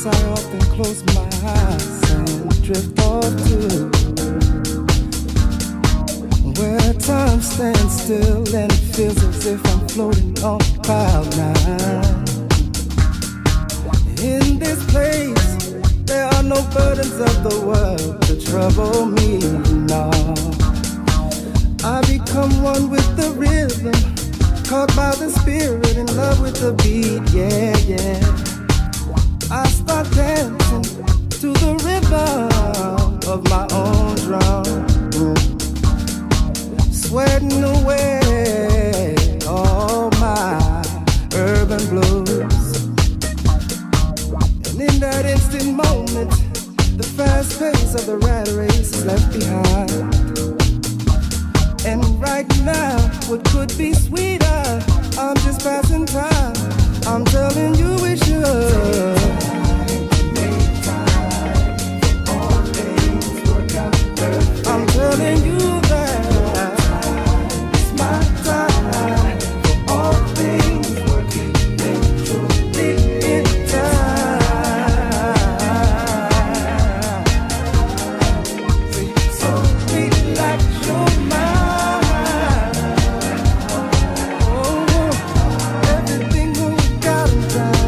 I often close my eyes and drift off to where time stands still and it feels as if I'm floating on cloud nine. In this place, there are no burdens of the world to trouble me, no. I become one with the rhythm, caught by the spirit, in love with the beat, yeah, yeah. I start dancing to the rhythm of my own drum, sweating away all my urban blues. And in that instant moment, the fast pace of the rat race is left behind. And right now, what could be sweeter? I'm just passing time. I'm telling you we should. I'm telling you that it's my time. All things working eventually in time. So relax your mind. Oh, everything will got in time.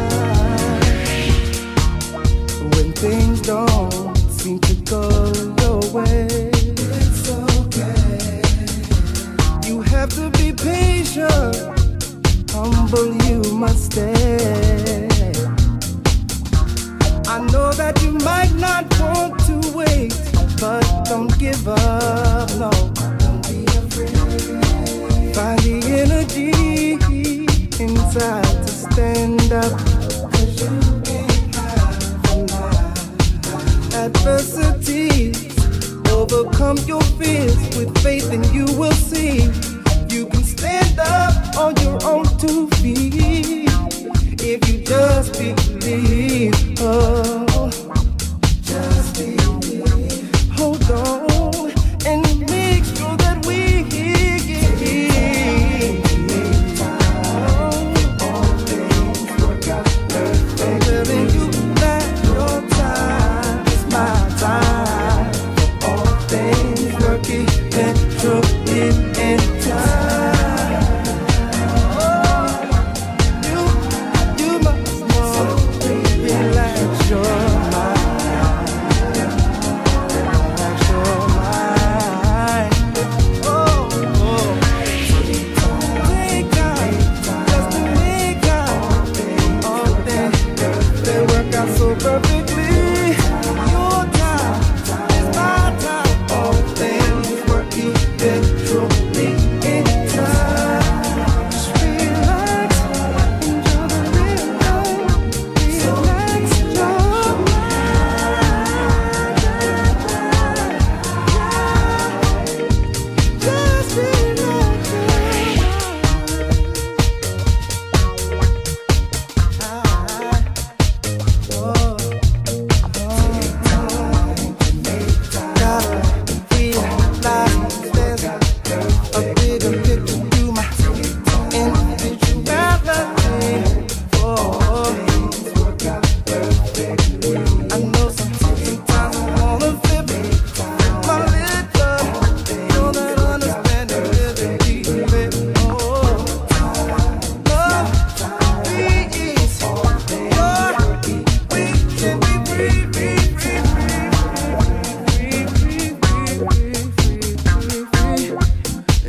When things don't seem to go your way, it's okay. You have to be patient, humble you must stay. I know that you might not want to wait, but don't give up, no. Don't be afraid. Find the energy inside to stand up, 'cause you can't have adversity. Overcome your fears with faith and you will see. You can stand up on your own 2 feet if you just believe. Oh, just believe. Hold on and make sure that we all things work out perfect. I'm telling you that your time is my time. All things work eventually in time. Oh, you must know. Relax your mind. Relax your mind. Oh, oh. Take time just to make time. All things, they work out so perfectly. Your time is my time. All things work eventually in time. Just relax, enjoy the rhythm. Relax your mind. Just relax your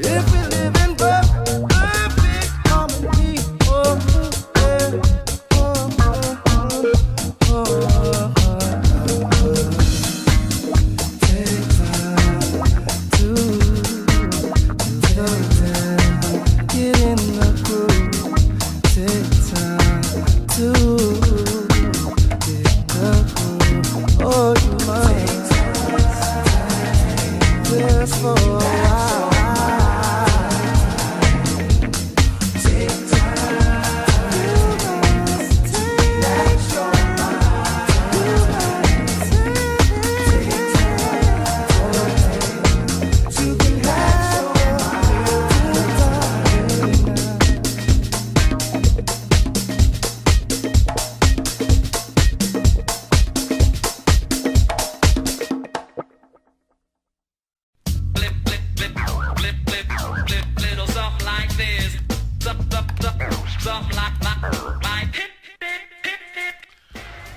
If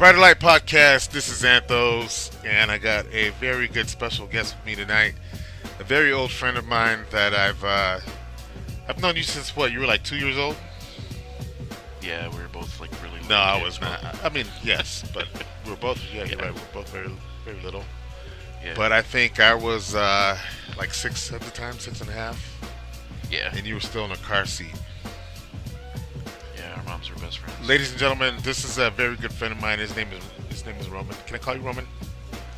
Brighter Light Podcast. This is Anthos, and I got a very good special guest with me tonight. A very old friend of mine that I've known you since what? You were like 2 years old? Yeah, we were both like really little. No, I kids. was not. I mean, yes, but we were both. Yeah, you're right. We were both very, very little. Yeah. But I think I was like 6 at the time, 6.5, Yeah. and you were still in a car seat. Yeah, our moms were best friends. Ladies and gentlemen, this is a very good friend of mine. His name is Roman. Can I call you Roman?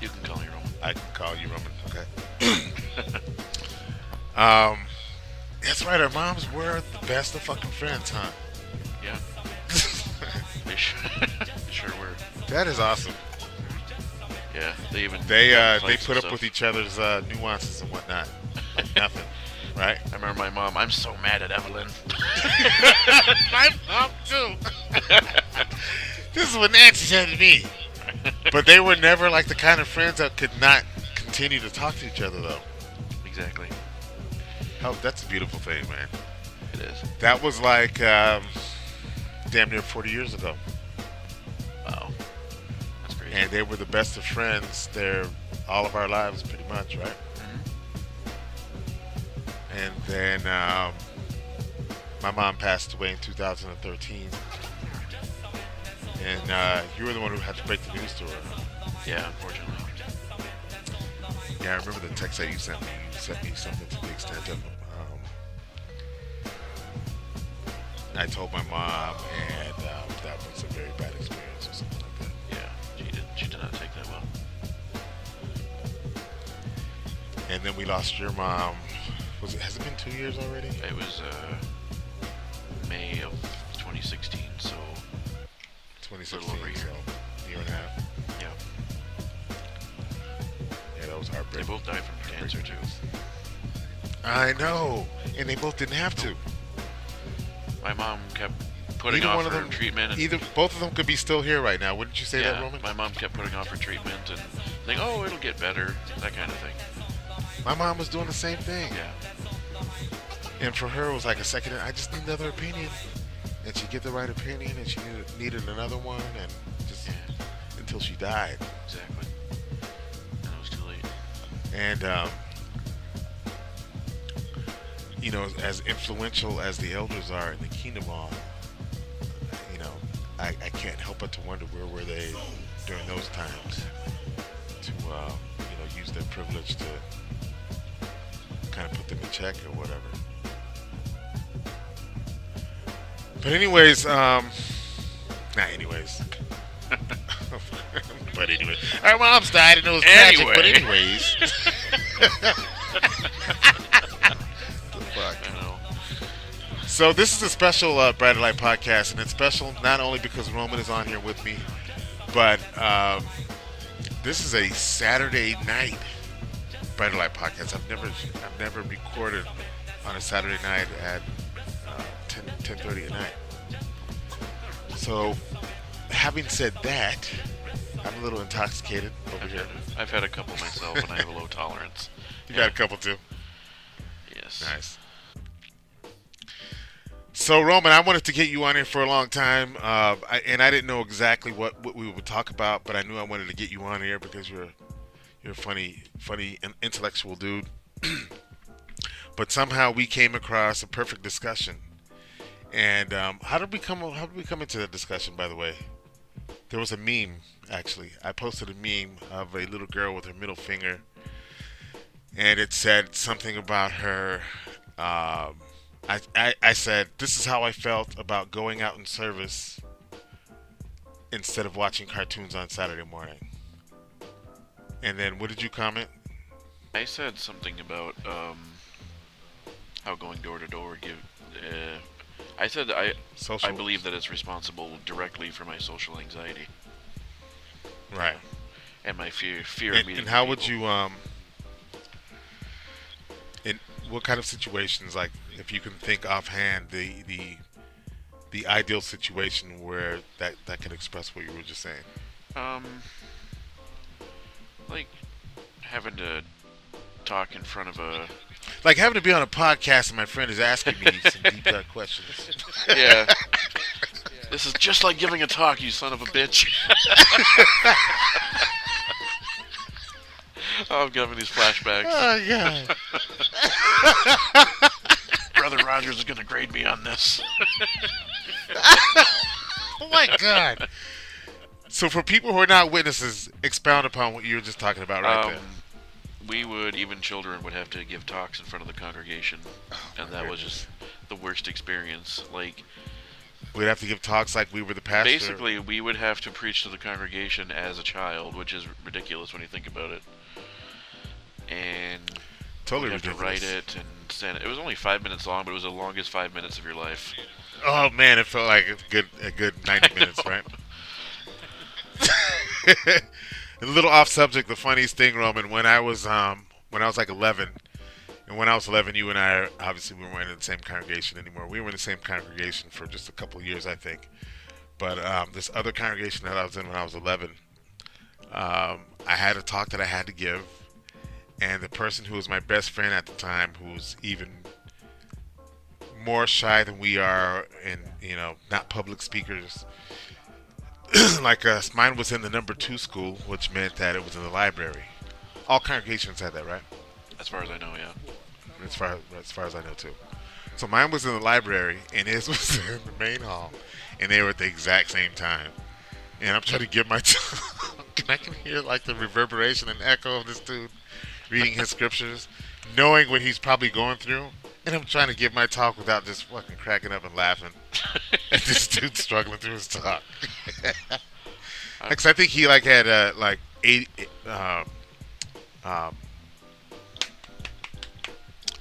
You can call me Roman. I can call you Roman. Okay. That's right. Our moms were the best of fucking friends, huh? Yeah. They sure were. That is awesome. Yeah. They even They played put some up stuff. with each other's nuances and whatnot. Like nothing, right? I remember my mom. I'm so mad at Evelyn. My mom too. This is what Nancy said to me. But they were never like the kind of friends that could not continue to talk to each other, though. Exactly. Oh, that's a beautiful thing, man. It is. That was like damn near 40 years ago. Wow. That's crazy. And they were the best of friends there all of our lives, pretty much, right? Mhm. And then my mom passed away in 2013. And you were the one who had to break the news to her. Yeah, unfortunately. Yeah, I remember the text that you sent me. You sent me something to the extent of, I told my mom, and that was a very bad experience or something like that. Yeah, she did not take that well. And then we lost your mom. Has it been 2 years already? It was May of 2016, so 2016, little over a year. so year and a half. yeah. Yeah, that was They heartbreaking. both died from cancer too. I know, and they both didn't have to. My mom kept putting Either off one of her them- treatment. And, Both of them could be still here right now. Wouldn't you say yeah, that, Roman? my mom kept putting off her treatment and think, oh, it'll get better, that kind of thing. My mom was doing the same thing. Yeah. And for her, it was like a second. I just need another opinion, and she'd get the right opinion, and she needed another one, and just Yeah. until she died. Exactly. And it was too late. And you know, as influential as the elders are in the kingdom hall, you know, I can't help but to wonder where were they during those times to you know, use their privilege to kind of put them in check or whatever. But anyways, anyways. But anyway, our mom's died and it was tragic. But Anyway. anyways, the fuck. I know. So this is a special Brighter Light podcast, and it's special not only because Roman is on here with me, but this is a Saturday night Brighter Light podcast. I've never recorded on a Saturday night at 10:30 at night. So, having said that, I'm a little intoxicated over here. I've had a couple myself, and I have a low tolerance. You got a couple too. Yes. Nice. So Roman, I wanted to get you on here for a long time, and I didn't know exactly what we would talk about, but I knew I wanted to get you on here because you're a funny and intellectual dude. But somehow we came across a perfect discussion. And how did we come into that discussion? By the way, there was a meme. Actually, I posted a meme of a little girl with her middle finger, and it said something about her. I said, this is how I felt about going out in service instead of watching cartoons on Saturday morning. And then what did you comment? I said something about how going door to door give. I said I Social. believe that it's responsible directly for my social anxiety Right. and my fear of meeting And how would people. you in what kind of situations, like if you can think offhand, the ideal situation where that could express what you were just saying? Like having to talk in front of a Like having to be on a podcast and my friend is asking me some deep dark questions. yeah. This is just like giving a talk, you son of a bitch. Oh, I'm having these flashbacks. Oh, God. Brother Rogers is gonna grade me on this. Oh, my God. So for people who are not witnesses, expound upon what you were just talking about right there. We would, even children would have to give talks in front of the congregation, and that was just the worst experience. Like, We'd have to give talks like we were the pastor. basically, we would have to preach to the congregation as a child, which is ridiculous when you think about it. And Totally you have ridiculous. to write it and send it. It was only 5 minutes long, but it was the longest 5 minutes of your life. Oh, man, it felt like a good 90 minutes, right? A little off subject, the funniest thing, Roman, when I was like 11, and when I was 11, you and I, obviously we weren't in the same congregation anymore. We were in the same congregation for just a couple of years, I think. But this other congregation that I was in when I was 11, I had a talk that I had to give, and the person who was my best friend at the time, who's even more shy than we are, and not public speakers like us. Mine was in the number 2 school, which meant that it was in the library. All congregations had that, right? As far as I know, yeah. As far as I know too. So mine was in the library, and his was in the main hall, and they were at the exact same time. And I'm trying to give my and I can hear like the reverberation and echo of this dude reading his scriptures, knowing what he's probably going through. And I'm trying to give my talk without just fucking cracking up and laughing at this dude struggling through his talk. Because I think he like had like 8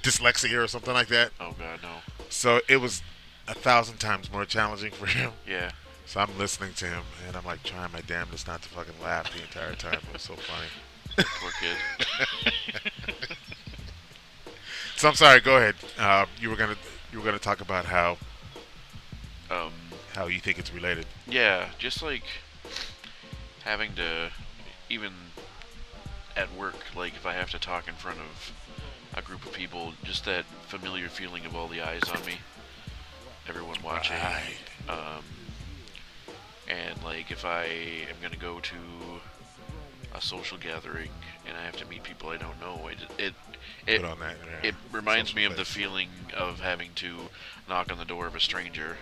dyslexia or something like that. Oh, God, no. So it was 1,000 times more challenging for him. Yeah. So I'm listening to him, and I'm like trying my damnedest not to fucking laugh the entire time. It was so funny. Poor kid. So I'm sorry. Go ahead. You were gonna talk about how you think it's related. Yeah, just like having to, even at work, like if I have to talk in front of a group of people, just that familiar feeling of all the eyes on me, everyone watching. Right. And like if I am gonna go to a social gathering and I have to meet people I don't know, it Put on that. it reminds social me of the place. feeling of having to knock on the door of a stranger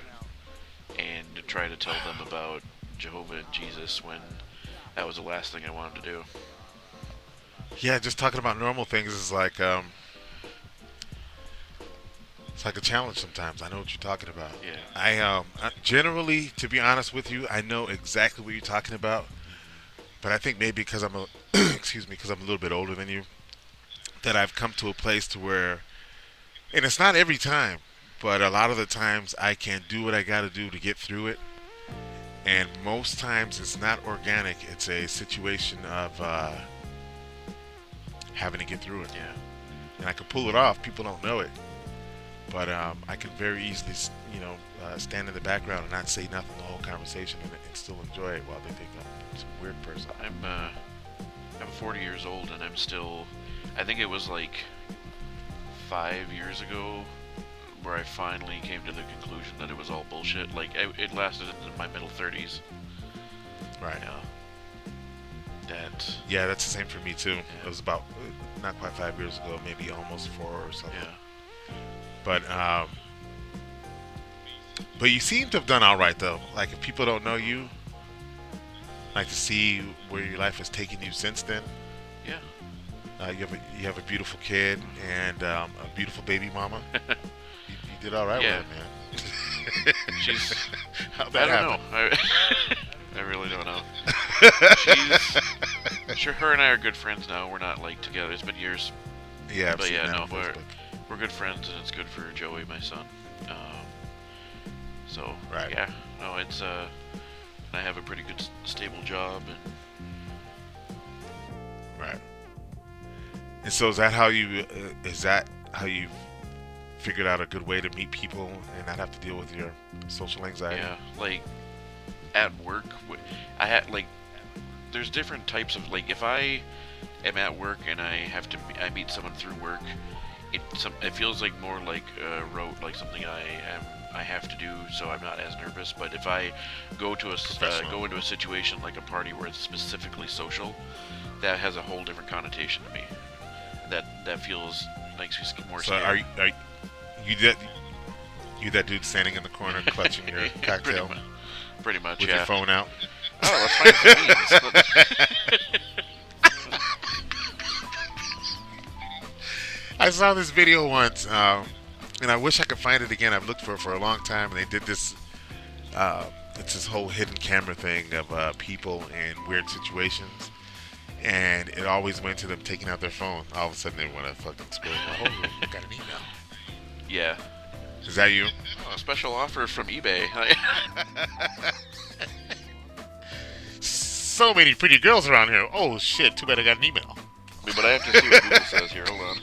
and try to tell them about Jehovah and Jesus when that was the last thing I wanted to do. Yeah, just talking about normal things is like it's like a challenge sometimes. I know what you're talking about. Yeah. I generally, to be honest with you, I know exactly what you're talking about. But I think maybe because I'm because I'm a little bit older than you, that I've come to a place to where, and it's not every time, but a lot of the times I can do what I got to do to get through it. And most times it's not organic. It's a situation of having to get through it. Yeah. And I can pull it off. People don't know it. But I can very easily, stand in the background and not say nothing the whole conversation and still enjoy it while they think I'm some weird person. I'm 40 years old and I'm still, I think it was like 5 years ago where I finally came to the conclusion that it was all bullshit. Like it lasted into my middle 30s. Right. Yeah. That's the same for me too. It was about not quite 5 years ago, maybe almost 4 or something. Yeah. But you seem to have done all right though. Like if people don't know you, like to see where your life has taken you since then. Yeah. You have a beautiful kid and a beautiful baby mama. you did all right Yeah. with it, man. She's. How'd that I don't happen? know. I really don't know. Sure, her and I are good friends now. We're not like together. It's been years. Yeah, I've But seen yeah, that no, on Facebook. we're good friends, and it's good for Joey, my son. So Right. yeah, no, it's I have a pretty good stable job, and Right. And so is that how you figured out a good way to meet people and not have to deal with your social anxiety? yeah, like at work, I had like there's different types of like if I am at work and I meet someone through work, it feels like more like a rote, like something I am I have to do, so I'm not as nervous. But if I go to go into a situation like a party where it's specifically social, that has a whole different connotation to me. That feels makes me more So scared. are you that dude standing in the corner clutching your cocktail Pretty much, with yeah. your phone out? Oh, let's find some memes. I saw this video once, and I wish I could find it again. I've looked for it for a long time, and they did this. It's this whole hidden camera thing of people in weird situations, and it always went to them taking out their phone. All of a sudden, they want to fucking scroll. Oh, I got an email. Yeah. Is that you? Oh, a special offer from eBay. So many pretty girls around here. Oh shit! Too bad I got an email. But I have to see what Google says here. Hold on.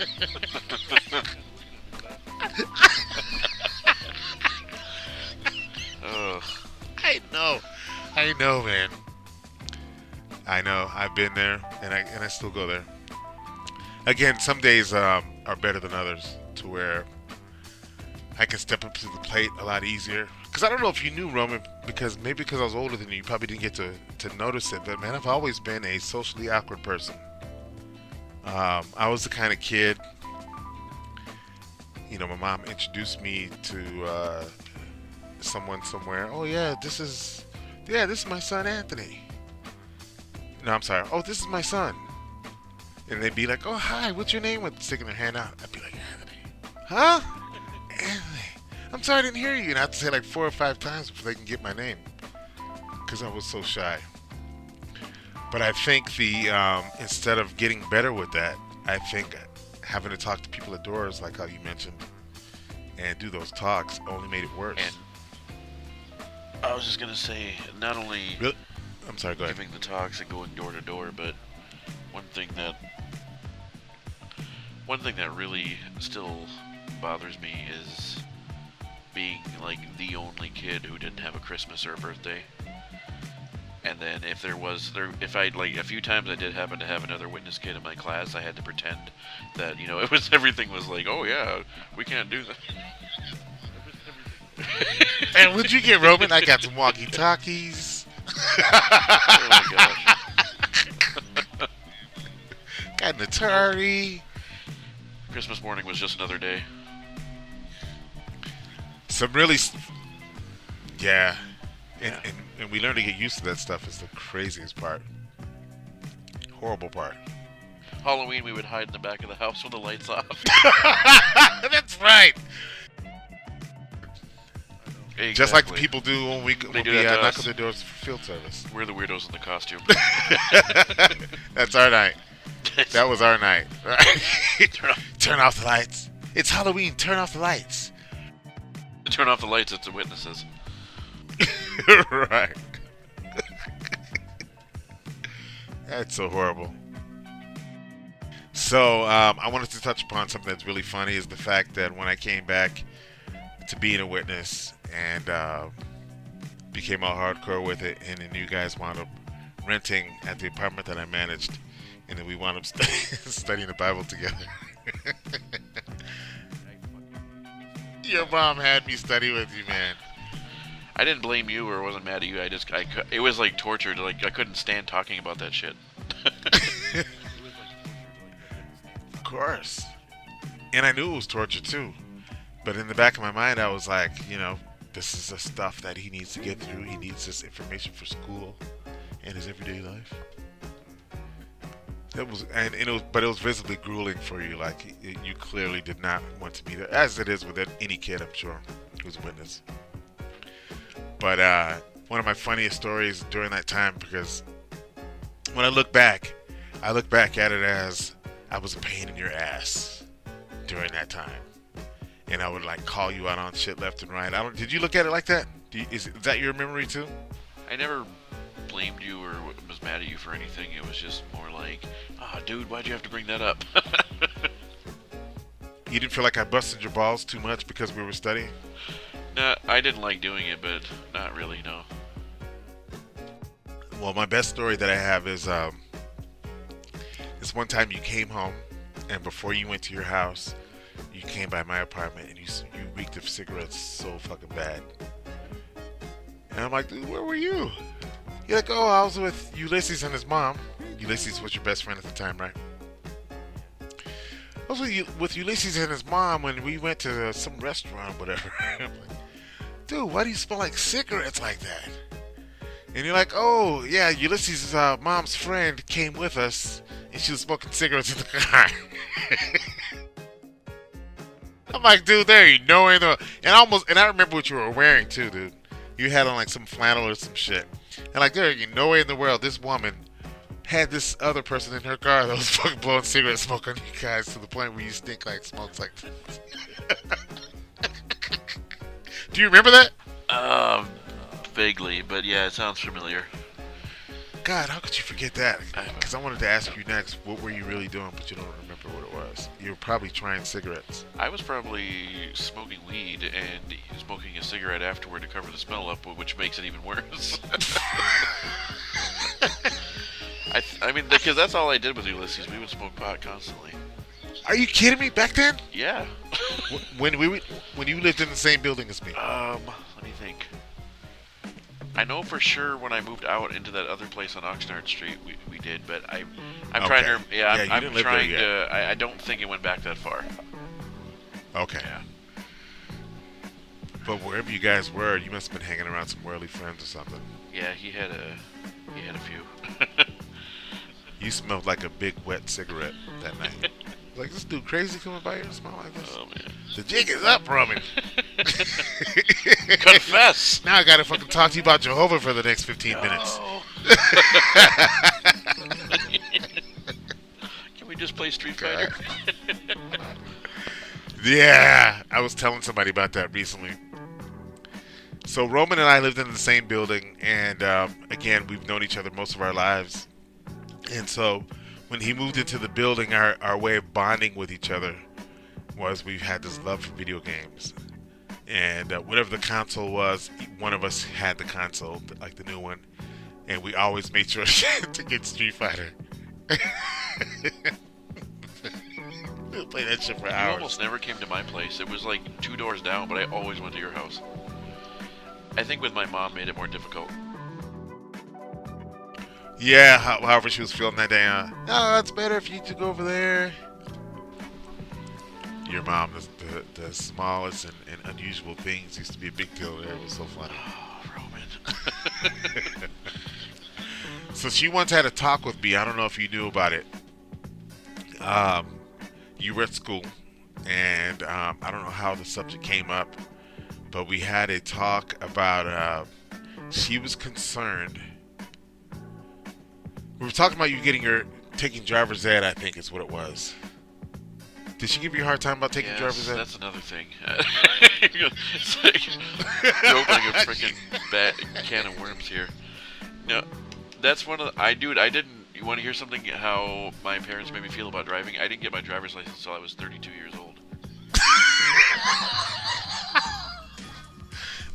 Ugh. I know, man. I know. I've been there, and I still go there. Again, some days are better than others, to where I can step up to the plate a lot easier. Because I don't know if you knew, Roman, because maybe because I was older than you probably didn't get to notice it. But man, I've always been a socially awkward person. I was the kind of kid, you know, my mom introduced me to someone somewhere. Oh yeah, this is my son Anthony. No, I'm sorry. Oh, this is my son. And they'd be like, oh hi, what's your name? With sticking their hand out, I'd be like, Anthony. Huh? Anthony. I'm sorry I didn't hear you. And I have to say like 4 or 5 times before they can get my name, because I was so shy. But I think instead of getting better with that, I think having to talk to people at doors, like how you mentioned, and do those talks only made it worse. And I was just gonna say, not only Really? I'm sorry, go ahead. giving the talks and going door to door, but one thing that really still bothers me is being like the only kid who didn't have a Christmas or a birthday. And then if I like a few times I did happen to have another witness kid in my class, I had to pretend that, you know, everything was like, oh yeah, we can't do that. And what'd you get, Roman? I got some walkie-talkies. Oh my gosh. Got an Atari. Christmas morning was just another day. Some really, yeah. Yeah. And we learn to get used to that stuff is the craziest part. Horrible part. Halloween, we would hide in the back of the house with the lights off. That's right. Exactly. Just like the people do when we do that to knock us. on their doors for field service. We're the weirdos in the costume. That's our night. That was our night. Right? Turn off- Turn off the lights. It's Halloween. Turn off the lights. Turn off the lights, it's the witnesses. Right. That's so horrible. So I wanted to touch upon something that's really funny, is the fact that when I came back to being a witness and became all hardcore with it, and then you guys wound up renting at the apartment that I managed, and then we wound up studying the Bible together. Your mom had me study with you, man. I didn't blame you or wasn't mad at you. It was like torture. Like I couldn't stand talking about that shit. Of course. And I knew it was torture too. But in the back of my mind, I was like, you know, this is the stuff that he needs to get through. He needs this information for school and his everyday life. It was, but it was visibly grueling for you. Like you clearly did not want to be there, as it is with any kid, I'm sure, who's a witness. But one of my funniest stories during that time, because when I look back at it as I was a pain in your ass during that time, and I would like call you out on shit left and right. Did you look at it like that? Is that your memory too? I never blamed you or was mad at you for anything. It was just more like, dude, why'd you have to bring that up? You didn't feel like I busted your balls too much because we were studying? No, I didn't like doing it, but not really, no. Well, my best story that I have is this one time you came home, and before you went to your house, You came by my apartment and you reeked of cigarettes so fucking bad. And I'm like, dude, where were you? You're like, oh, I was with Ulysses and his mom. Ulysses was your best friend at the time, right? I was with Ulysses and his mom when we went to some restaurant, whatever. I'm like, dude, why do you smell like cigarettes like that? And you're like, oh, yeah, Ulysses' mom's friend came with us, and she was smoking cigarettes in the car. I'm like, dude, there ain't no way in the... And I remember what you were wearing, too, dude. You had on, like, some flannel or some shit. And, like, there ain't no way in the world this woman had this other person in her car that was fucking blowing cigarette smoke on you guys to the point where you stink like smokes like this. Do you remember that? Vaguely, but yeah, it sounds familiar. God, how could you forget that? Because I wanted to ask you next, what were you really doing, but you don't remember what it was. You were probably trying cigarettes. I was probably smoking weed and smoking a cigarette afterward to cover the smell up, which makes it even worse. I mean, because that's all I did with Ulysses. We would smoke pot constantly. Are you kidding me? Back then? Yeah. when you lived in the same building as me? Let me think. I know for sure when I moved out into that other place on Oxnard Street, we did, but I'm trying to. Yeah, I'm trying to. I don't think it went back that far. Okay. Yeah. But wherever you guys were, you must have been hanging around some worldly friends or something. Yeah, he had a few. You smelled like a big wet cigarette that night. Like, this dude crazy coming by here and smell like this? Oh, man. The jig is up, Roman. Confess. Now I gotta fucking talk to you about Jehovah for the next 15 minutes. Can we just play Street Fighter? Yeah, I was telling somebody about that recently. So Roman and I lived in the same building, and again, we've known each other most of our lives. And so when he moved into the building, our way of bonding with each other was we had this love for video games. And whatever the console was, one of us had the console, like the new one. And we always made sure to get Street Fighter. We'll play that shit for hours. You almost never came to my place. It was like 2 doors down, but I always went to your house. I think with my mom made it more difficult. Yeah, however she was feeling that day. No, it's better if you two go over there. Your mom, the smallest and unusual things used to be a big deal there. It was so funny. Oh, Roman. So she once had a talk with me. I don't know if you knew about it. You were at school, and I don't know how the subject came up, but we had a talk about she was concerned. We were talking about you taking driver's ed, I think is what it was. Did she give you a hard time about taking driver's ed? That's another thing. It's like you're opening a freaking can of worms here. No, that's one of the... I didn't... You want to hear something? How my parents made me feel about driving? I didn't get my driver's license until I was 32 years old.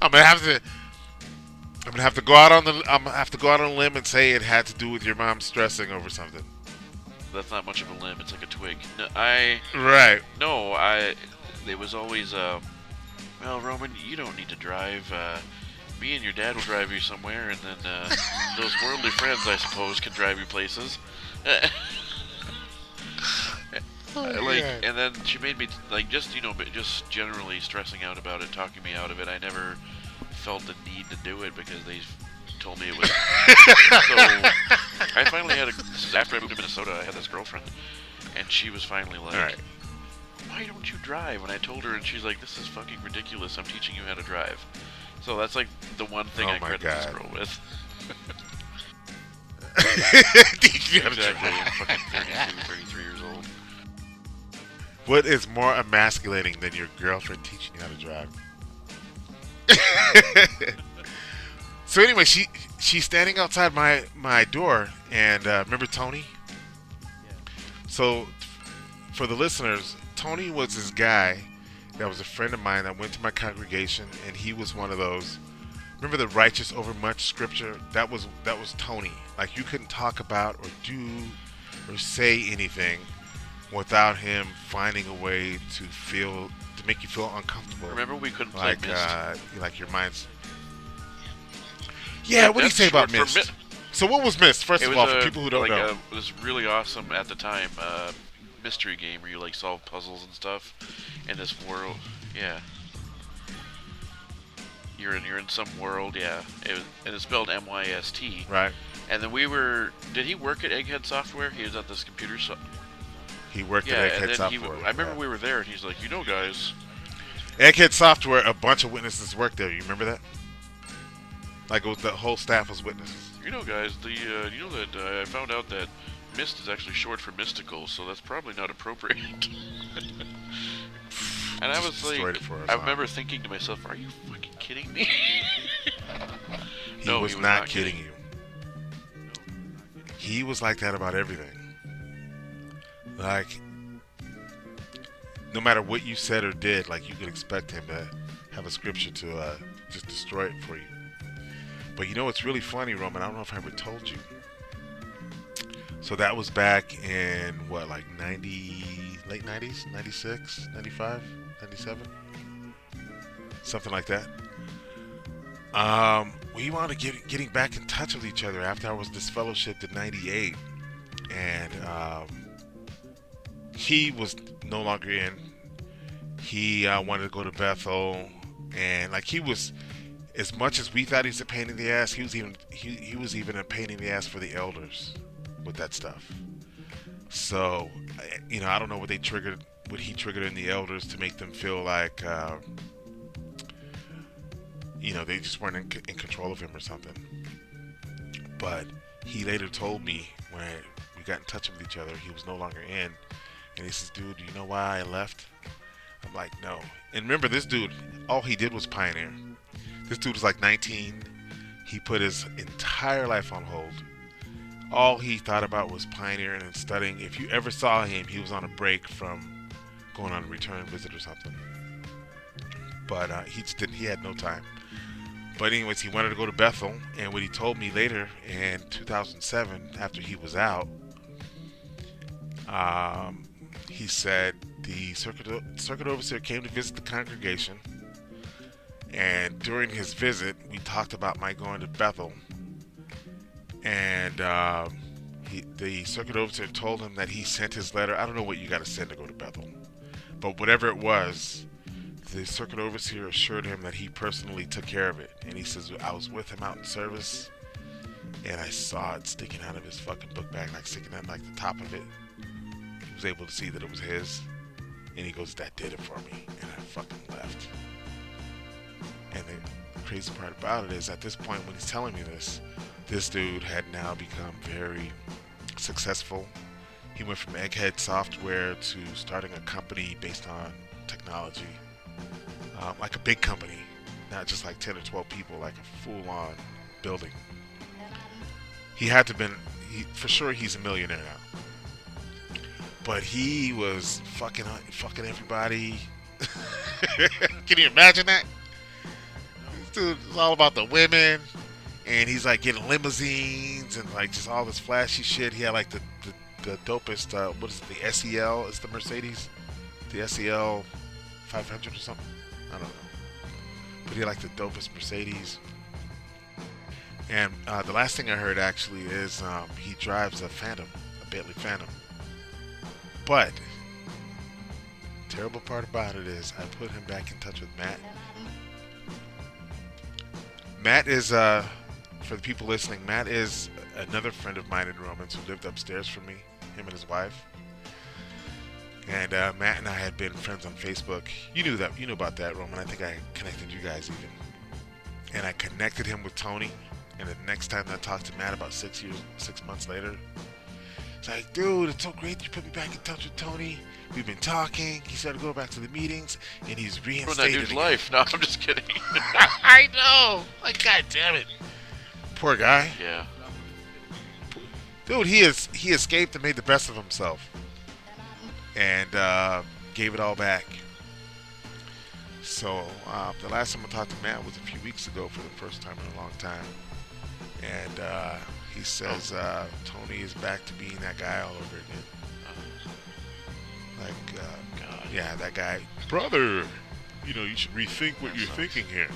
I'm gonna have to go out on a limb and say it had to do with your mom stressing over something. That's not much of a limb. It's like a twig. No, It was always, well, Roman, you don't need to drive. Me and your dad will drive you somewhere, and then those worldly friends, I suppose, can drive you places. And then she made me just generally stressing out about it, talking me out of it. I never felt the need to do it because they told me it was. So I finally after I moved to Minnesota, I had this girlfriend, and she was finally like, right. Why don't you drive? And I told her, and she's like, this is fucking ridiculous. I'm teaching you how to drive. So that's like the one thing I credit this girl with. Exactly. I'm fucking 32, 33 years old. What is more emasculating than your girlfriend teaching you how to drive? So anyway, she's standing outside my door, and remember Tony? Yeah. So for the listeners, Tony was this guy that was a friend of mine that went to my congregation, and he was one of those. Remember the righteous over much scripture? That was Tony. Like, you couldn't talk about or do or say anything without him finding a way to make you feel uncomfortable. Remember we couldn't play Myst? Like your mind's. Yeah, what do you That's say about short for Myst? So what was Myst? First It of was all, for people who don't know. It was really awesome at the time mystery game where you like solve puzzles and stuff in this world. Yeah. You're in some world, yeah. And it's spelled MYST. Right. And then we were. Did he work at Egghead Software? He was at this computer. He worked Yeah, at and Egghead then Software. I remember we were there, and he's like, you know, guys. Egghead Software, a bunch of witnesses worked there. You remember that? Like the whole staff was witnesses. You know, guys. You know that I found out that Myst is actually short for mystical, so that's probably not appropriate. And I was like, I remember thinking to myself, are you fucking kidding me? He was not kidding you. He was like that about everything. Like, no matter what you said or did, like you could expect him to have a scripture to just destroy it for you. But you know what's really funny, Roman? I don't know if I ever told you. So that was back in what, like late 90s, 96, 95, 97, something like that. We wanted getting back in touch with each other after I was disfellowshipped in 98, and he was no longer in. He wanted to go to Bethel, and like he was, as much as we thought he was a pain in the ass, he was even a pain in the ass for the elders with that stuff. So, you know, I don't know what he triggered in the elders to make them feel like, you know, they just weren't in control of him or something. But he later told me when we got in touch with each other, he was no longer in, and he says, dude, do you know why I left? I'm like, no. And remember, this dude, all he did was pioneer. This dude was like 19. He put his entire life on hold. All he thought about was pioneering and studying. If you ever saw him, he was on a break from going on a return visit or something. But he just didn't. He had no time. But anyways, he wanted to go to Bethel, and what he told me later in 2007, after he was out, he said the circuit overseer came to visit the congregation, and during his visit, we talked about my going to Bethel, and the circuit overseer told him that he sent his letter. I don't know what you got to send to go to Bethel, but whatever it was, the circuit overseer assured him that he personally took care of it. And he says, I was with him out in service, and I saw it sticking out of his fucking book bag, like sticking out like the top of it. He was able to see that it was his, and he goes, that did it for me, and I fucking left. And the crazy part about it is, at this point when he's telling me this dude had now become very successful. He went from Egghead Software to starting a company based on technology. Like a big company, not just like 10 or 12 people, like a full-on building. He had to been, for sure he's a millionaire now. But he was fucking everybody. Can you imagine that? This dude is all about the women, and he's like getting limousines and like just all this flashy shit. He had like the dopest, what is it, the SEL is the Mercedes? The SEL 500 or something? I don't know. But he had like the dopest Mercedes. And the last thing I heard actually is he drives a Phantom, a Bentley Phantom. But terrible part about it is I put him back in touch with Matt. Matt is, for the people listening, Matt is another friend of mine in Romans who lived upstairs from me, him and his wife. And Matt and I had been friends on Facebook. You knew about that, Roman. I think I connected you guys even. And I connected him with Tony. And the next time I talked to Matt, about 6 months later, it's like, dude, it's so great that you put me back in touch with Tony. We've been talking. He started to go back to the meetings, and he's reinstated. Ruined that dude's life. No, I'm just kidding. I know. Like, God damn it. Poor guy. Yeah. Dude, he escaped and made the best of himself. And gave it all back. So the last time I talked to Matt was a few weeks ago for the first time in a long time. And he says Tony is back to being that guy all over again. Like, God. yeah, that guy, brother. You know, you should rethink what That you're sucks. thinking here.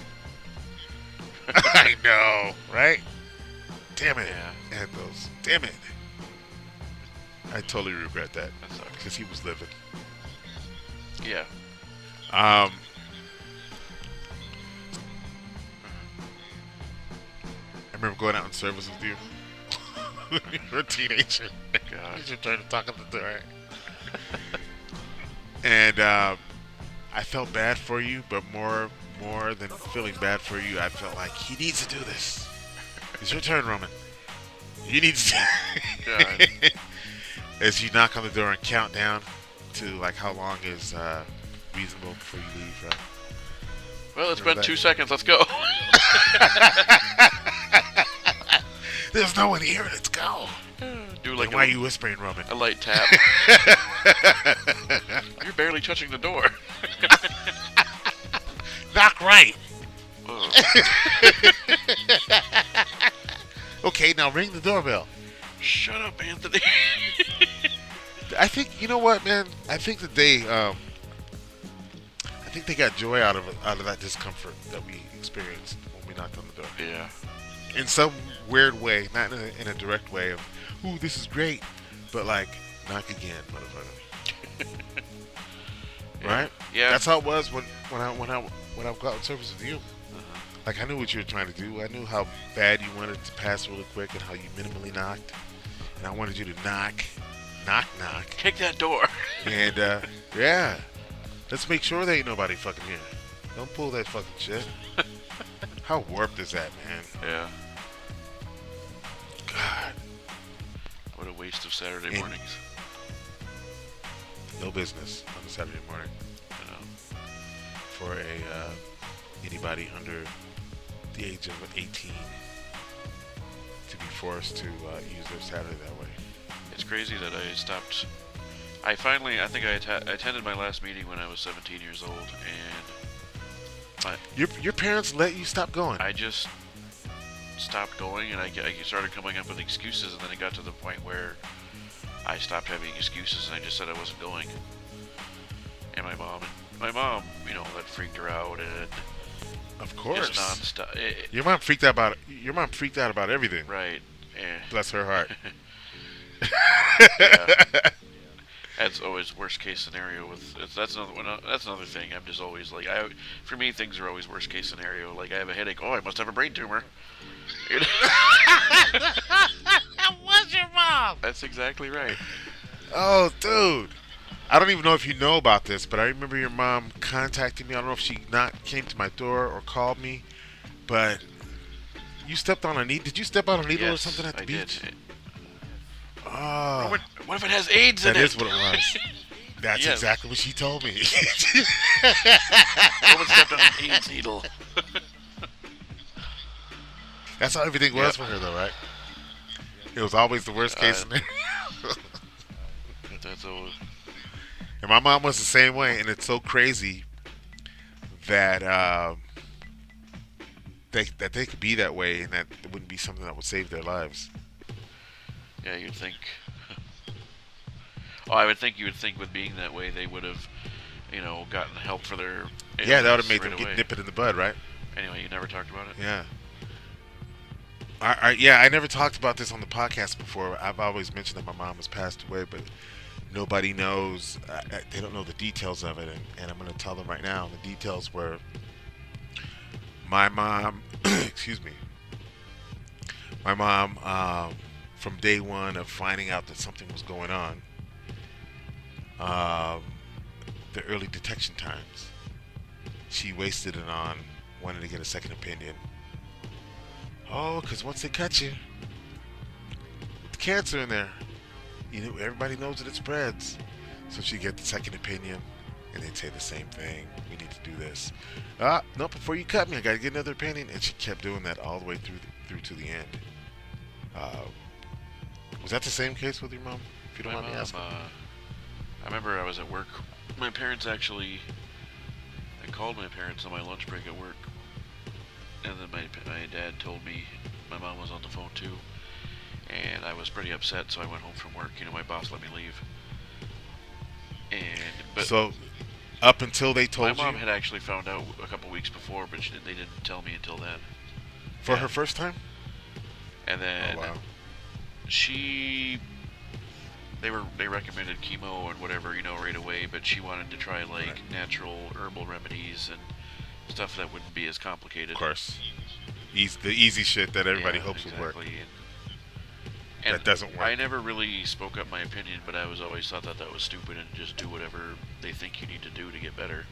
I know, right? Damn it, Yeah. Anthos. Damn it. I totally regret that That sucks. because he was living. Yeah. Um, I remember going out in service with you. You're a teenager. God. You're trying to talk at the door. And I felt bad for you, but more than feeling bad for you, I felt like he needs to do this. It's your turn, Roman. You need to. God. As you knock on the door and count down to like how long is reasonable before you leave, right? Well, it's Remember been that? 2 seconds. Let's go. There's no one here. Let's go. Do Like, like why are a, you whispering, Roman? a light tap. You're barely touching the door. Knock right. Ugh. Okay, now ring the doorbell. Shut up, Anthony. I think you know what, man. I think that I think they got joy out of that discomfort that we experienced when we knocked on the door. Yeah. In some weird way, not in a direct way of, "Ooh, this is great," but like, knock again, motherfucker. Right? Yeah. That's how it was when I got in service with you. Like, I knew what you were trying to do. I knew how bad you wanted to pass really quick and how you minimally knocked. And I wanted you to knock. Kick that door. And, yeah. Let's make sure there ain't nobody fucking here. Don't pull that fucking shit. How warped is that, man? Yeah. God. What a waste of Saturday And- mornings. No business on a Saturday morning You know. for anybody under the age of 18 to be forced to use their Saturday that way. It's crazy that I stopped. I think I attended my last meeting when I was 17 years old, and Your parents let you stop going. I just stopped going, and I started coming up with excuses, and then it got to the point where I stopped having excuses, and I just said I wasn't going. And my mom, you know, that freaked her out, and Of it's course. nonstop. Your mom freaked out about everything. Right. Bless her heart. Yeah. That's always worst case scenario. That's another thing. I'm just always like, for me, things are always worst case scenario. Like, I have a headache. Oh, I must have a brain tumor. You know? That was your mom. That's exactly right. Oh, dude. I don't even know if you know about this, but I remember your mom contacting me. I don't know if she came to my door or called me, but you stepped on a needle. Did you step on a needle or Yes, something at the I beach? did. Oh, What if it has AIDS in that it? is what it was. That's Yes. exactly what she told me. Roman stepped on an AIDS needle. That's how everything was for her, though, right? It was always the worst case scenario. That's all. And my mom was the same way, and it's so crazy that they could be that way, and that it wouldn't be something that would save their lives. Yeah, you'd think. Oh, I would think you would think with being that way, they would have, you know, gotten help for their. Yeah, that would have illness made right them away. nip it in the bud, right? Anyway, you never talked about it. Yeah. I never talked about this on the podcast before. I've always mentioned that my mom has passed away, but nobody knows. They don't know the details of it, and I'm going to tell them right now. The details were my mom. Excuse me. My mom, from day one of finding out that something was going on, the early detection times, she wasted it on wanting to get a second opinion. Oh, because once they cut you, it's cancer in there. You know, everybody knows that it spreads. So she get the second opinion, and they'd say the same thing. We need to do this. No, before you cut me, I got to get another opinion. And she kept doing that all the way through to the end. Was that the same case with your mom? If you don't My mind me mom, asking. I remember I was at work. My parents actually. I called my parents on my lunch break at work. And then my dad told me my mom was on the phone too. And I was pretty upset, so I went home from work. You know, my boss let me leave. but So up until they my told mom you had actually found out a couple weeks before, but they didn't tell me until then. for Yeah. her first time? And then Oh wow. she they recommended chemo and whatever, right away, but she wanted to try like Right. natural herbal remedies and stuff that wouldn't be as complicated. Of course. The easy shit that everybody Yeah, hopes would work. exactly. And That doesn't work. I never really spoke up my opinion, but I was always thought that was stupid and just do whatever they think you need to do to get better.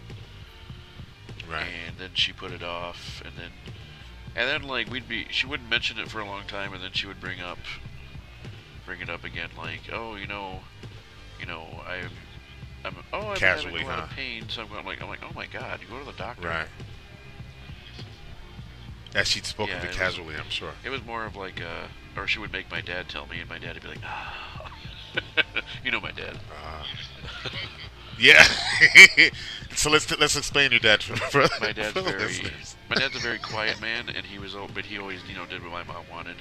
Right. And then she put it off, and then like she wouldn't mention it for a long time, and then she would bring it up again, like, oh, I've been Casually, having a lot huh? of pain, so I'm like, oh my God, you go to the doctor. Right. As she'd spoken Yeah, to it was- casually, I'm sure. It was more of like, or she would make my dad tell me, and my dad would be like, ah. You know my dad. Yeah. So let's explain your dad for My dad's for the very, listeners. my dad's a very quiet man, and but he always, did what my mom wanted,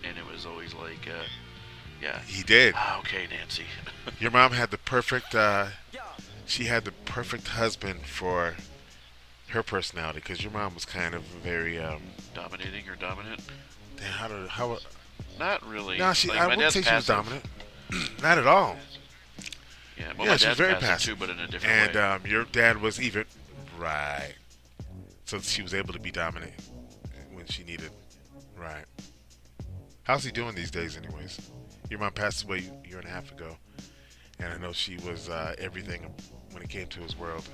and it was always like, yeah. He did. Okay, Nancy. Your mom had the perfect. She had the perfect husband for her personality, because your mom was kind of very. Dominating or dominant? How? Not really. No, Like, I my wouldn't dad's say she was passive. dominant. Not at all. Yeah, well, Yeah, my she was dad's very passive passive. too, but in a different And way. your dad was even right. So she was able to be dominant when she needed. Right. How's he doing these days, anyways? Your mom passed away a year and a half ago, and I know she was everything when it came to his world.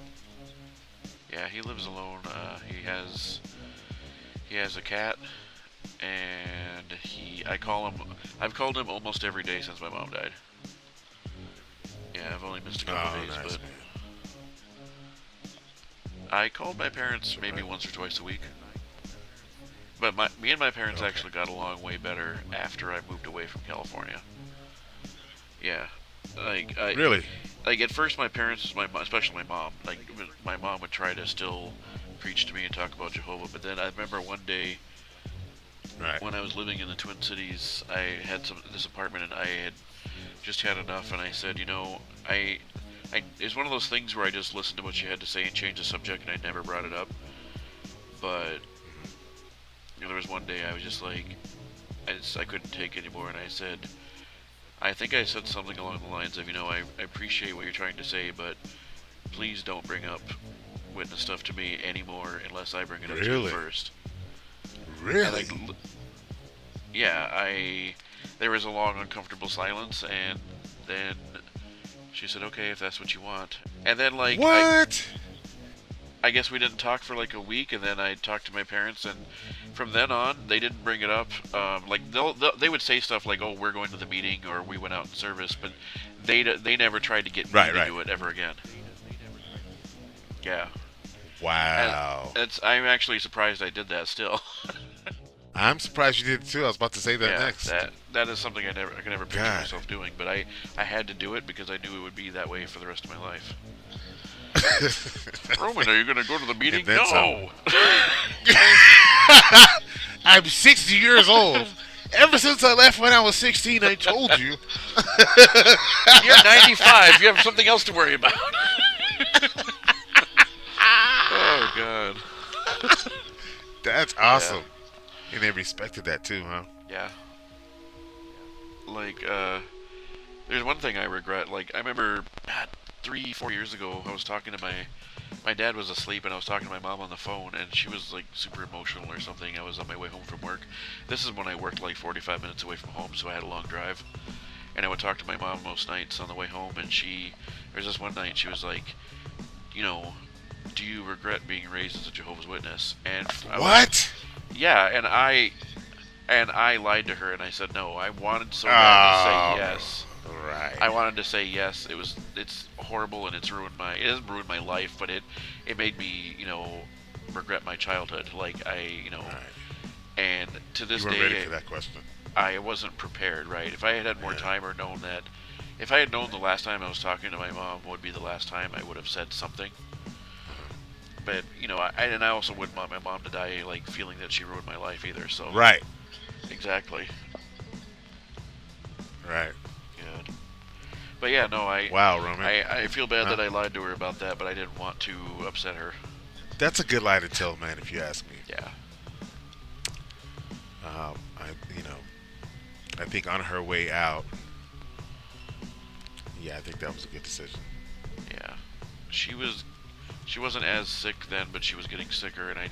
Yeah, he lives alone. He has a cat, and I've called him almost every day since my mom died. Yeah, I've only missed a couple Oh, days, nice, but man. I called my parents maybe once or twice a week. But me and my parents Okay. actually got along way better after I moved away from California. Yeah, Really? like at first my parents, especially my mom, like my mom would try to still preach to me and talk about Jehovah, but then I remember one day Right. when I was living in the Twin Cities, I had this apartment, and I had just had enough, and I said, it's one of those things where I just listened to what she had to say and changed the subject, and I never brought it up. But there was one day I was just like, I couldn't take it anymore, and I said, I think I said something along the lines of, I appreciate what you're trying to say, but please don't bring up witness stuff to me anymore unless I bring it up to you Really? first. And Really? there was a long, uncomfortable silence, and then she said, okay, if that's what you want. And then, like, What? I guess we didn't talk for like a week, and then I talked to my parents, and from then on, they didn't bring it up. Like, they would say stuff like, oh, we're going to the meeting, or we went out in service, but they never tried to get me to do it ever again. Yeah. Wow. I'm actually surprised I did that still. I'm surprised you did it too. I was about to say that Yeah, next. that is something I could never picture God. myself doing, but I had to do it because I knew it would be that way for the rest of my life. Roman, are you going to go to the meeting? then No! I'm 60 years old. Ever since I left when I was 16, I told you. You're 95. You have something else to worry about. Oh, God. That's awesome. And they respected that too, huh? Yeah. Like, there's one thing I regret. Like, I remember 3-4 years ago, I was talking to my dad was asleep, and I was talking to my mom on the phone, and she was like super emotional or something. I was on my way home from work. This is when I worked like 45 minutes away from home, so I had a long drive. And I would talk to my mom most nights on the way home, and there's this one night she was like, do you regret being raised as a Jehovah's Witness? And What? yeah, and I lied to her, and I said no. I wanted so bad to say yes. Right. I wanted to say yes. It's horrible, and it hasn't ruined my life, but it made me, regret my childhood. Like, Right. and to this You weren't day, ready for that question. I wasn't prepared, right? If I had more time, or known that, if I had known the last time I was talking to my mom would be the last time, I would have said something. But, I also wouldn't want my mom to die, like, feeling that she ruined my life either, so. Right. Exactly. Right. Good. But yeah, no, Wow, Roman. I feel bad Huh? that I lied to her about that, but I didn't want to upset her. That's a good lie to tell, man, if you ask me. Yeah. I think on her way out, yeah, I think that was a good decision. Yeah. She wasn't as sick then, but she was getting sicker, and I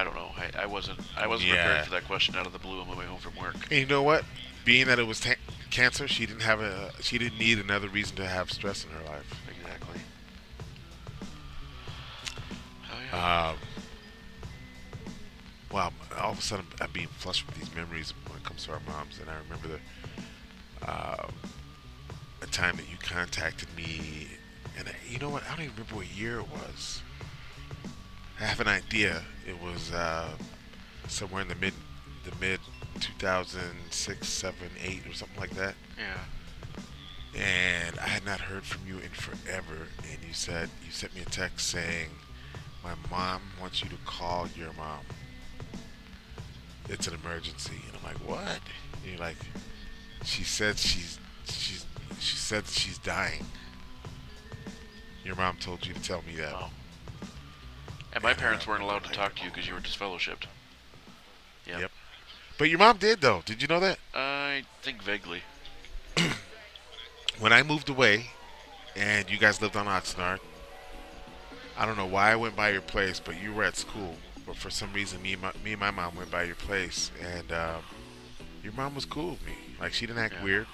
don't know. I wasn't Yeah. prepared for that question out of the blue on my way home from work. And you know what? Being that it was cancer, she didn't need another reason to have stress in her life. Exactly. Oh yeah. Wow, all of a sudden I'm being flushed with these memories when it comes to our moms, and I remember a time that you contacted me, and you know what? I don't even remember what year it was. I have an idea. It was somewhere in the mid 2006, 7, 8, or something like that. Yeah. And I had not heard from you in forever, and you sent me a text saying, "My mom wants you to call your mom. It's an emergency." And I'm like, "What?" And you're like, "She said she said she's dying. Your mom told you to tell me that." Oh. And my parents weren't allowed to talk to you because you were disfellowshipped. Yep. But your mom did, though. Did you know that? I think vaguely. When I moved away, and you guys lived on Oxnard, I don't know why I went by your place, but you were at school. But for some reason, me and my mom went by your place, and your mom was cool with me. Like, she didn't act Yeah. weird,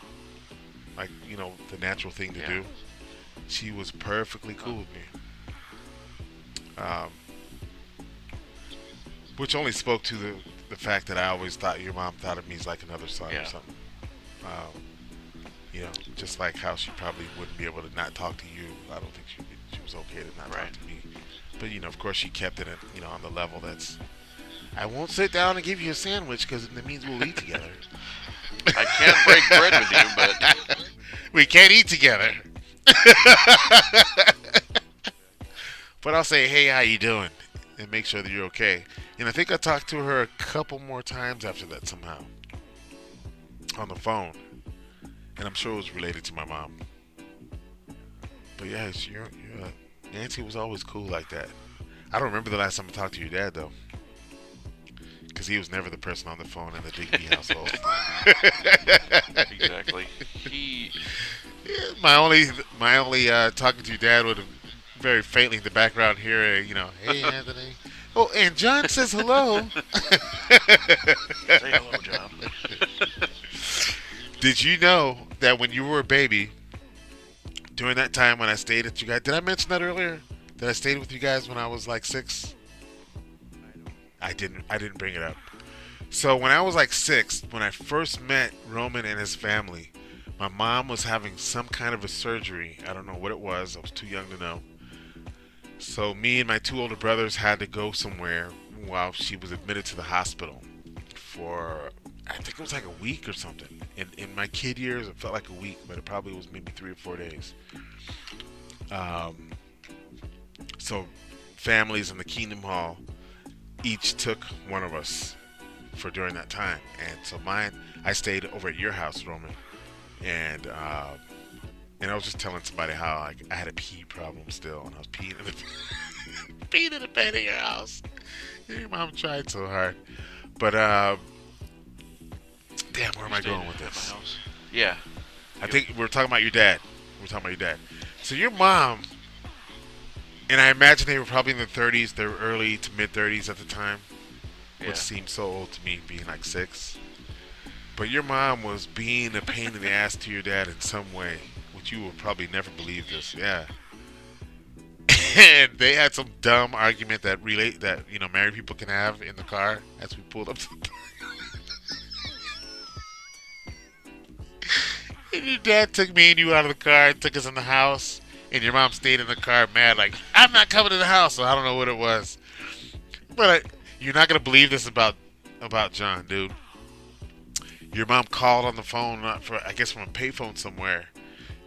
like, the natural thing to Yeah. do. She was perfectly cool with me. Which only spoke to the fact that I always thought your mom thought of me as like another son or Yeah. something. Just like how she probably wouldn't be able to not talk to you. I don't think she was okay to not Right. talk to me. But of course, she kept it, on the level that's. I won't sit down and give you a sandwich because it means we'll eat together. I can't break bread with you, but We can't eat together. But I'll say, "Hey, how you doing?" and make sure that you're okay. And I think I talked to her a couple more times after that somehow on the phone, and I'm sure it was related to my mom. But yeah, Nancy was always cool like that. I don't remember the last time I talked to your dad though, because he was never the person on the phone in the Digby household. exactly. He My only talking to your dad would have very faintly in the background here, "Hey Anthony." Oh, and John says hello. say hello, John. Did you know that when you were a baby, during that time when I stayed at you guys, did I mention that earlier? That I stayed with you guys when I was like 6? I didn't bring it up. So when I was like 6, when I first met Roman and his family, my mom was having some kind of a surgery. I don't know what it was. I was too young to know. So me and my 2 older brothers had to go somewhere while she was admitted to the hospital for, I think it was like a week or something. In my kid years, it felt like a week, but it probably was maybe 3 or 4 days. So families in the Kingdom Hall each took one of us for during that time. And so I stayed over at your house, Roman. And I was just telling somebody how I had a pee problem still, and I was peeing in the bed in your house. Your mom tried so hard, but damn, where am I going with At my this? house. Yeah. I think we're talking about your dad. So your mom, and I imagine they were probably in their 30s. They were early to mid 30s at the time, Yeah. which seems so old to me, being like 6. But your mom was being a pain in the ass to your dad in some way, which you will probably never believe this. Yeah. And they had some dumb argument that married people can have in the car as we pulled up to the And your dad took me and you out of the car and took us in the house, and your mom stayed in the car mad, like, "I'm not coming to the house." So I don't know what it was. But you're not going to believe this about John, dude. Your mom called on the phone, from a payphone somewhere,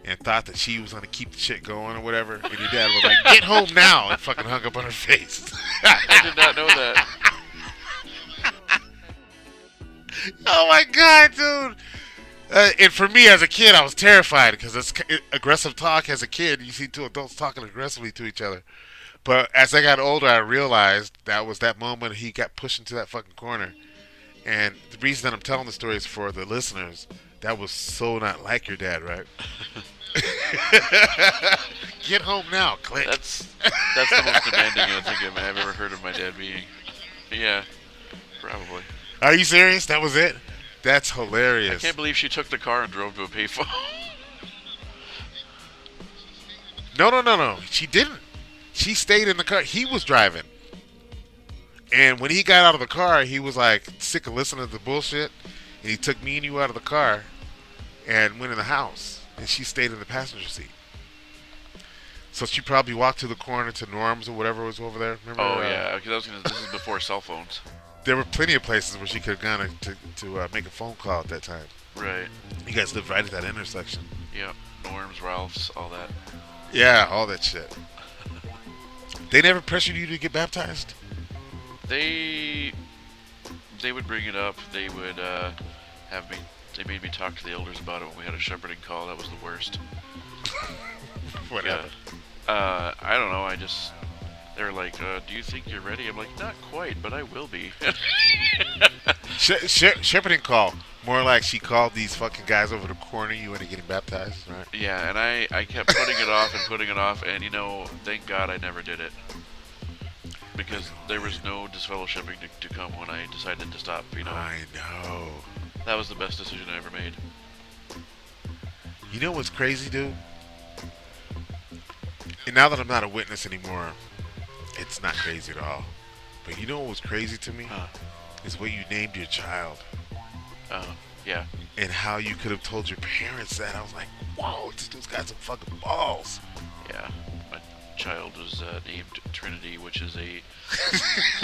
and thought that she was going to keep the shit going or whatever. And your dad was like, "Get home now," and fucking hung up on her face. I did not know that. Oh my god, dude. And for me as a kid, I was terrified because it's aggressive talk as a kid. You see two adults talking aggressively to each other. But as I got older, I realized that was that moment he got pushed into that fucking corner. And the reason that I'm telling the story is for the listeners. That was so not like your dad, right? Get home now, click. That's the most demanding I think I've ever heard of my dad being. Yeah, probably. Are you serious? That was it? That's I hilarious. can't believe she took the car and drove to a payphone. No. She didn't. She stayed in the car. He was driving. And when he got out of the car, he was like sick of listening to the bullshit. And he took me and you out of the car and went in the house. And she stayed in the passenger seat. So she probably walked to the corner to Norm's or whatever was over there. Remember? Oh yeah, because this is before cell phones. There were plenty of places where she could have gone to make a phone call at that time. Right. You guys lived right at that intersection. Yep. Norm's, Ralph's, all that. Yeah, all that shit. They never pressured you to get baptized? They would bring it up. They would have me. They made me talk to the elders about it when we had a shepherding call. That was the worst. Whatever. Yeah. I don't know. They're like, do you think you're ready? I'm like, not quite, but I will be. Shepherding call. More like she called these fucking guys over the corner. You into getting baptized, right? Yeah, and I kept putting it off and putting it off, and thank God I never did it. Because there was no disfellowshipping to come when I decided to stop, I know. That was the best decision I ever made. You know what's crazy, dude? And now that I'm not a witness anymore, it's not crazy at all. But you know what was crazy to me? Is what you named your child. Oh, yeah. And how you could have told your parents that. I was like, whoa, this dude's got some fucking balls. Yeah. My child was named Trinity, which is a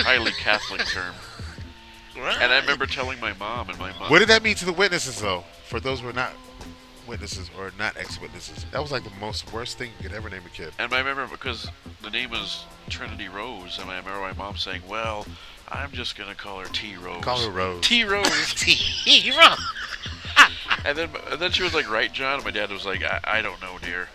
highly Catholic term. Right. And I remember telling my mom, and my mom... What did that mean to the witnesses, though? For those who are not witnesses or not ex-witnesses. That was like the most worst thing you could ever name a kid. And I remember because the name was Trinity Rose, and I remember my mom saying, well, I'm just going to call her T Rose. Call her Rose. T Rose. T Rose. And then she was like, right, John? And my dad was like, I don't know, dear.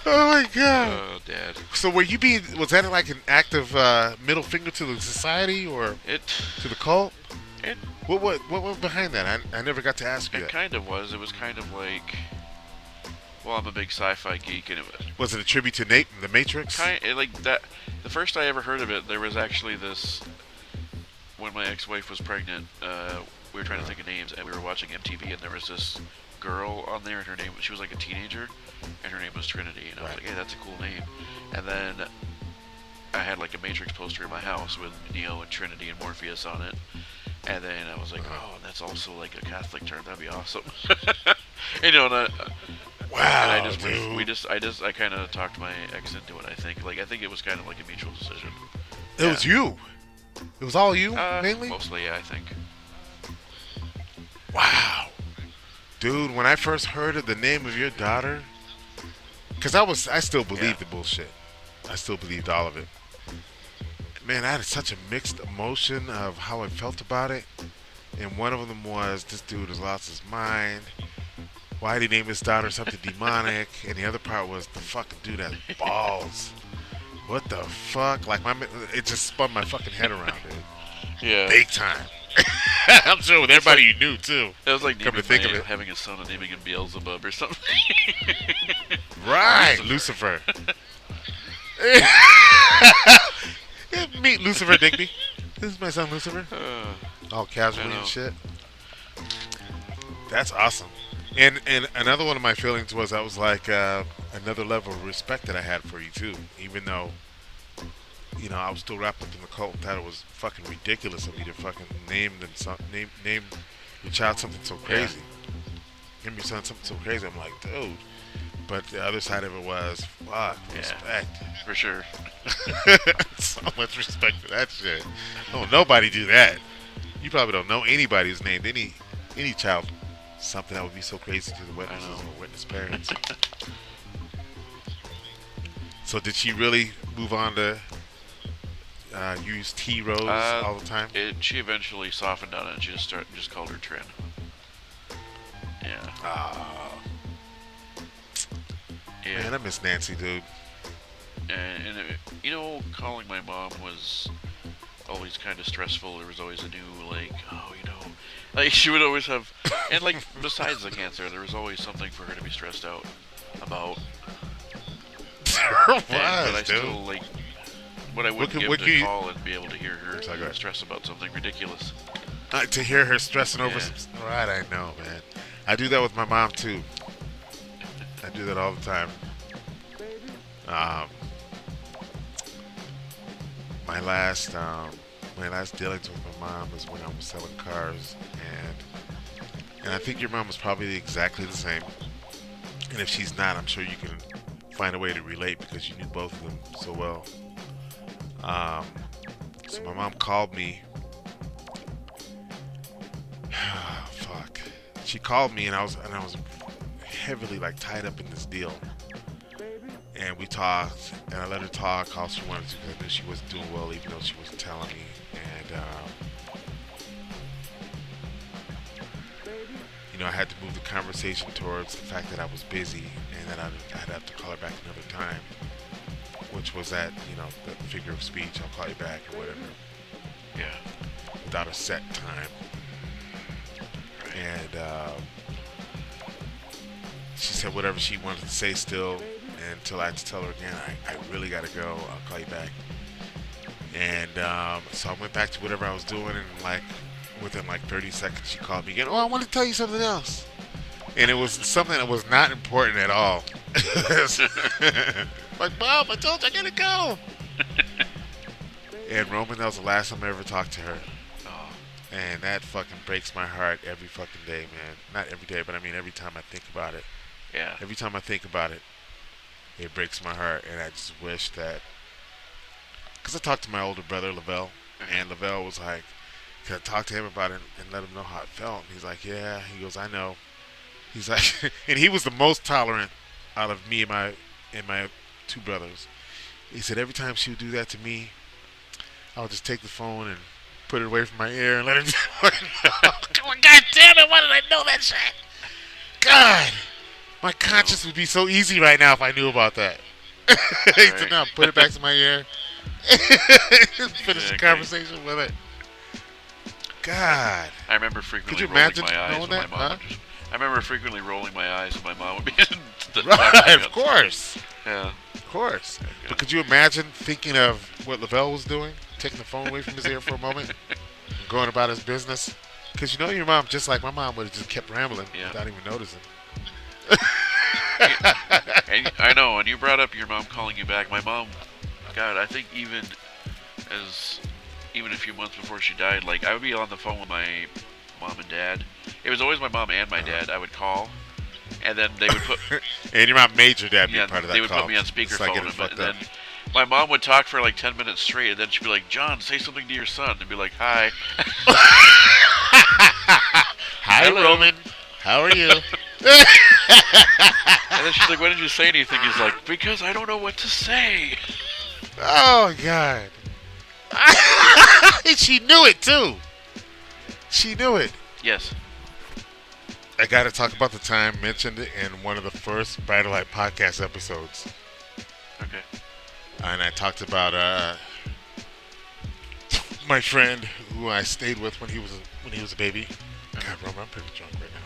Oh my god. Oh, Dad. So was that like an act of middle finger to the society or to the cult? What went behind that? I never got to ask you It that. kind of was. It was kind of like, well, I'm a big sci-fi geek, and Was it a tribute to Nate and the Matrix? like that. The first I ever heard of it, there was actually this. When my ex-wife was pregnant, we were trying to think of names, and we were watching MTV, and there was this girl on there, and her name, she was like a teenager, and her name was Trinity, and I was like, hey, that's a cool name. And then I had like a Matrix poster in my house with Neo and Trinity and Morpheus on it, and then I was like, oh, and that's also like a Catholic term, that'd be awesome. And Wow, and dude. I kind of talked my ex into it. I think it was kind of like a mutual decision. It was you. It was all you, mainly? Mostly, yeah, I think. Wow. Dude, when I first heard of the name of your daughter, because I still believed the bullshit. I still believed all of it. Man, I had such a mixed emotion of how I felt about it. And one of them was, this dude has lost his mind. Why did he name his daughter something demonic? And the other part was, the fucking dude has balls. What the fuck? Like, it just spun my fucking head around, dude. Yeah. Big time. I'm sure with everybody you knew, too. It was like Come to think of it. having a son and naming him Beelzebub or something. Right, Lucifer. Yeah, meet Lucifer Digby. This is my son Lucifer. All casually and shit. That's awesome. And another one of my feelings was I was like another level of respect that I had for you too, even though I was still wrapped up in the cult and thought it was fucking ridiculous of me to fucking name your child something so crazy. Name your son something so crazy. I'm like, dude. But the other side of it was, fuck, respect. For sure. So much respect for that shit. Don't nobody do that. You probably don't know anybody who's named any child something that would be so crazy to the witnesses or witness parents. So did she really move on to use T Rose all the time? She eventually softened on it and she just called her Trin. Yeah. Yeah. Man, I miss Nancy, dude. And calling my mom was always kind of stressful. There was always a new, like, like she would always have, and like besides the cancer, there was always something for her to be stressed out about. But I still like, what I would give to call and be able to hear her stress about something ridiculous. To hear her stressing over some. Right, I know, man. I do that with my mom too. I do that all the time. My last dealings with my mom was when I was selling cars, and I think your mom was probably exactly the same. And if she's not, I'm sure you can find a way to relate because you knew both of them so well. So my mom called me. Fuck. She called me and I was heavily like tied up in this deal. And we talked, and I let her talk all she wanted to because I knew she wasn't doing well, even though she wasn't telling me. And I had to move the conversation towards the fact that I was busy and that I'd have to call her back another time, which was that, the figure of speech, I'll call you back or whatever. Yeah. Without a set time. And she said whatever she wanted to say still, until I had to tell her again, I really gotta go, I'll call you back. And so I went back to whatever I was doing, and within 30 seconds she called me again. Oh, I want to tell you something else. And it was something that was not important at all. Like, Bob, I told you I gotta go. And Roman, that was the last time I ever talked to her. Oh. And that fucking breaks my heart every fucking day, man. Not every day, but I mean every time I think about it. Yeah. Every time I think about it, it breaks my heart. And I just wish that... Because I talked to my older brother, Lavelle, and Lavelle was like... Cause I talked to him about it and let him know how it felt. And he's like, yeah. He goes, I know. He's like... and he was the most tolerant out of me and my two brothers. He said every time she would do that to me, I would just take the phone and put it away from my ear and let her know. Come on, God damn it, why did I know that shit? God, my conscience would be so easy right now if I knew about that. He said, no, put it back to my ear. Finish the conversation with it. God. I remember frequently rolling my eyes when my mom would just... I remember frequently rolling my eyes when my mom would be... Right, of course. Yeah. Of course. But could you imagine thinking of what Lavelle was doing? Taking the phone away from his ear for a moment? And going about his business? Because your mom, just like my mom, would have just kept rambling without even noticing. And I know, and you brought up your mom calling you back. My mom, God, I think even a few months before she died, I would be on the phone with my mom and dad. It was always my mom and my dad. I would call, and then they would put... and your mom made your dad be part of that call. They would put me on speakerphone, and then my mom would talk for 10 minutes straight, and then she'd be like, John, say something to your son. And be like, hi. Hi, hello. Roman. How are you? And then she's like, why didn't you say anything? He's like, because I don't know what to say. Oh, God. She knew it, too. She knew it. Yes. I got to talk about the time mentioned in one of the first Brighter Light podcast episodes. Okay. And I talked about my friend who I stayed with when he was a baby. God, Roman, I'm pretty drunk right now.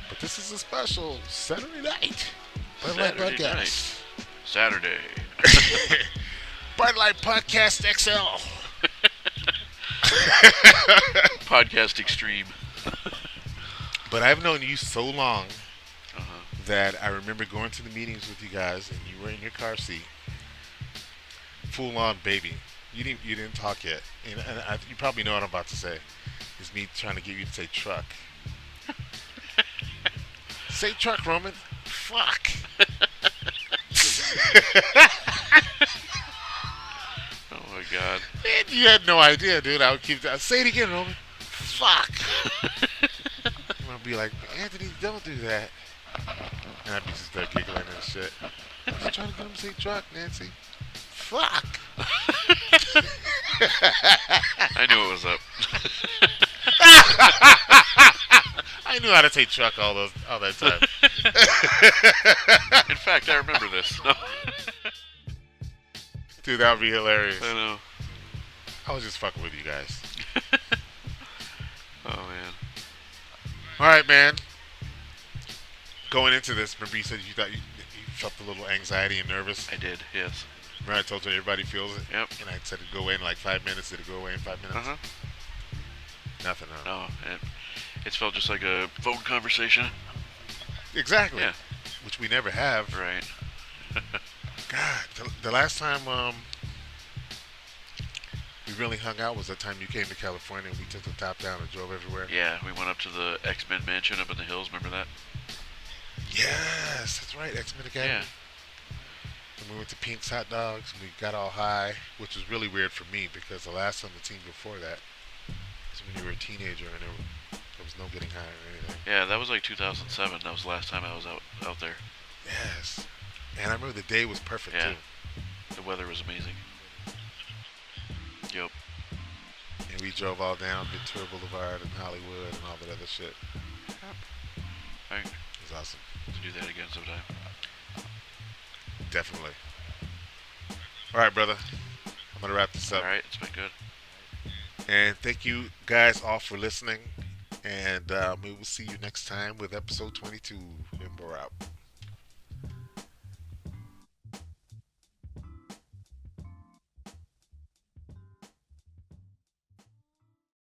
But this is a special Saturday night. Brighter Light podcast. Saturday. Brighter Light Podcast XL. Podcast Extreme. But I've known you so long that I remember going to the meetings with you guys, and you were in your car seat, full on baby. You didn't talk yet, and you probably know what I'm about to say. It's me trying to get you to say truck. Say truck, Roman. Fuck. Oh my God. Man, you had no idea, dude. I would keep say it again, Roman. Fuck. I'll be like, Anthony, don't do that. And I'd be just there giggling and shit. I was trying to get him to say truck, Nancy. Fuck. I knew it was up. I knew how to take truck all that time. In fact, I remember this. No. Dude, that would be hilarious. I know. I was just fucking with you guys. Oh man. All right, man. Going into this, remember you said you thought you felt a little anxiety and nervous. I did. Yes. Remember I told you everybody feels it. Yep. And I said it'd go away in like 5 minutes. Did it go away in 5 minutes? Uh huh. Nothing. Huh? No. It's felt just like a phone conversation. Exactly. Yeah. Which we never have. Right. God, the last time we really hung out was the time you came to California and we took the top down and drove everywhere. Yeah, we went up to the X-Men mansion up in the hills. Remember that? Yes, that's right, X-Men Academy. Yeah. And we went to Pink's Hot Dogs and we got all high, which was really weird for me because the last time the team before that was when you were a teenager and there was no getting high or anything. Yeah, that was like 2007. That was the last time I was out there. Yes. And I remember the day was perfect Yeah. too. The weather was amazing. Yep. And we drove all down Ventura Boulevard and Hollywood and all that other shit. I It was awesome. to do that again sometime. Definitely. All right, brother. I'm going to wrap this up. All right, it's been good. And thank you guys all for listening. And we will see you next time with episode 22. And we're out.